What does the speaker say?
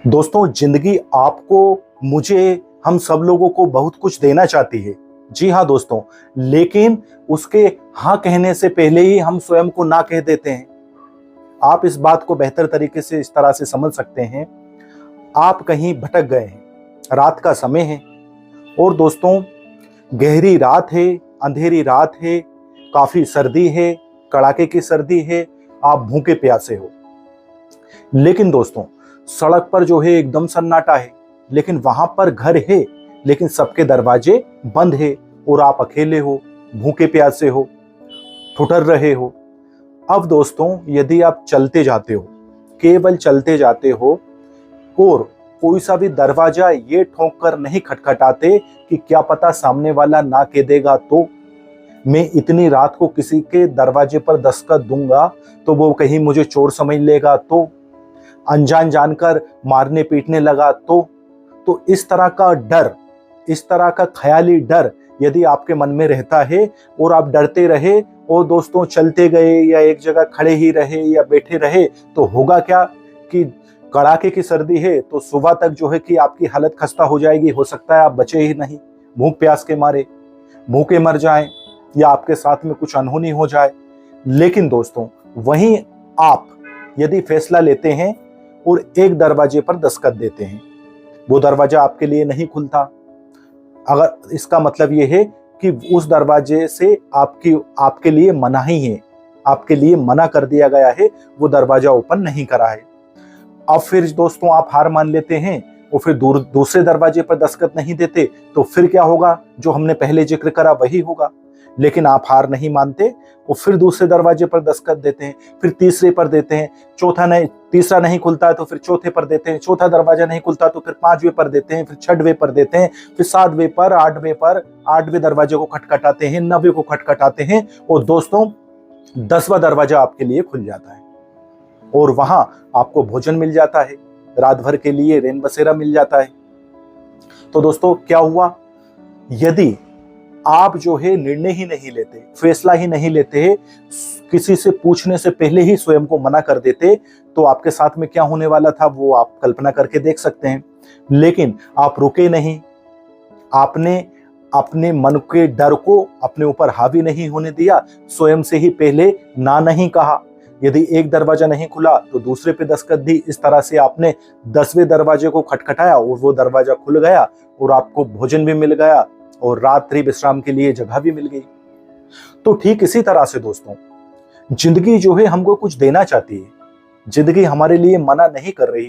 दोस्तों, जिंदगी आपको, मुझे, हम सब लोगों को बहुत कुछ देना चाहती है। जी हाँ दोस्तों, लेकिन उसके हाँ कहने से पहले ही हम स्वयं को ना कह देते हैं। आप इस बात को बेहतर तरीके से इस तरह से समझ सकते हैं। आप कहीं भटक गए हैं, रात का समय है और दोस्तों गहरी रात है, अंधेरी रात है, काफी सर्दी है, कड़ाके की सर्दी है, आप भूखे प्यासे हो। लेकिन दोस्तों सड़क पर जो है एकदम सन्नाटा है, लेकिन वहां पर घर है, लेकिन सबके दरवाजे बंद है और आप अकेले हो, भूखे प्यासे हो, ठुठर रहे हो। अब दोस्तों यदि आप चलते जाते हो, केवल चलते जाते हो और कोई सा भी दरवाजा ये ठोक कर नहीं खटखटाते कि क्या पता सामने वाला ना कह देगा तो मैं इतनी रात को किसी के दरवाजे पर दस्तक दूंगा तो वो कहीं मुझे चोर समझ लेगा तो, अनजान जानकर मारने पीटने लगा तो इस तरह का डर, इस तरह का ख्याली डर यदि आपके मन में रहता है और आप डरते रहे और दोस्तों चलते गए या एक जगह खड़े ही रहे या बैठे रहे, तो होगा क्या कि कड़ाके की सर्दी है तो सुबह तक जो है कि आपकी हालत खस्ता हो जाएगी। हो सकता है आप बचे ही नहीं, भूख प्यास के मारे भूखे मर जाएं या आपके साथ में कुछ अनहोनी हो जाए। लेकिन दोस्तों वहीं आप यदि फैसला लेते हैं और एक दरवाजे पर दस्तक देते हैं, वो दरवाजा आपके लिए नहीं खुलता, अगर इसका मतलब ये है कि उस दरवाजे से आपके लिए मनाही है, आपके लिए मना कर दिया गया है, वो दरवाजा ओपन नहीं करा है। अब फिर दोस्तों आप हार मान लेते हैं और फिर दूसरे दरवाजे पर दस्तक नहीं देते, तो फिर क्या होगा? जो हमने पहले जिक्र करा वही होगा। लेकिन आप हार नहीं मानते और फिर दूसरे दरवाजे पर दस्तक देते हैं, फिर तीसरे पर देते हैं, तीसरा नहीं खुलता है तो फिर चौथे पर देते हैं, चौथा दरवाजा नहीं खुलता तो फिर पांचवें पर देते हैं, फिर छठवें पर देते हैं, फिर सातवें पर, आठवें दरवाजे को खटखटाते हैं, नौवें को खटखटाते हैं और दोस्तों 10वां दरवाजा आपके लिए खुल जाता है और वहां आपको भोजन मिल जाता है, रात भर के लिए रैन बसेरा मिल जाता है। तो दोस्तों क्या हुआ? यदि आप जो है निर्णय ही नहीं लेते, फैसला ही नहीं लेते, किसी से पूछने से पहले ही स्वयं को मना कर देते, तो आपके साथ में क्या होने वाला था वो आप कल्पना करके देख सकते हैं। लेकिन आप रुके नहीं, आपने अपने मन के डर को अपने ऊपर हावी नहीं होने दिया, स्वयं से ही पहले ना नहीं कहा। यदि एक दरवाजा नहीं खुला तो दूसरे पे दस्तक दी। इस तरह से आपने 10वें दरवाजे को खटखटाया और वो दरवाजा खुल गया और आपको भोजन भी मिल गया और रात्रि विश्राम के लिए जगह भी मिल गई। तो ठीक इसी तरह से दोस्तों जिंदगी जो है हमको कुछ देना चाहती है, जिंदगी हमारे लिए मना नहीं कर रही है।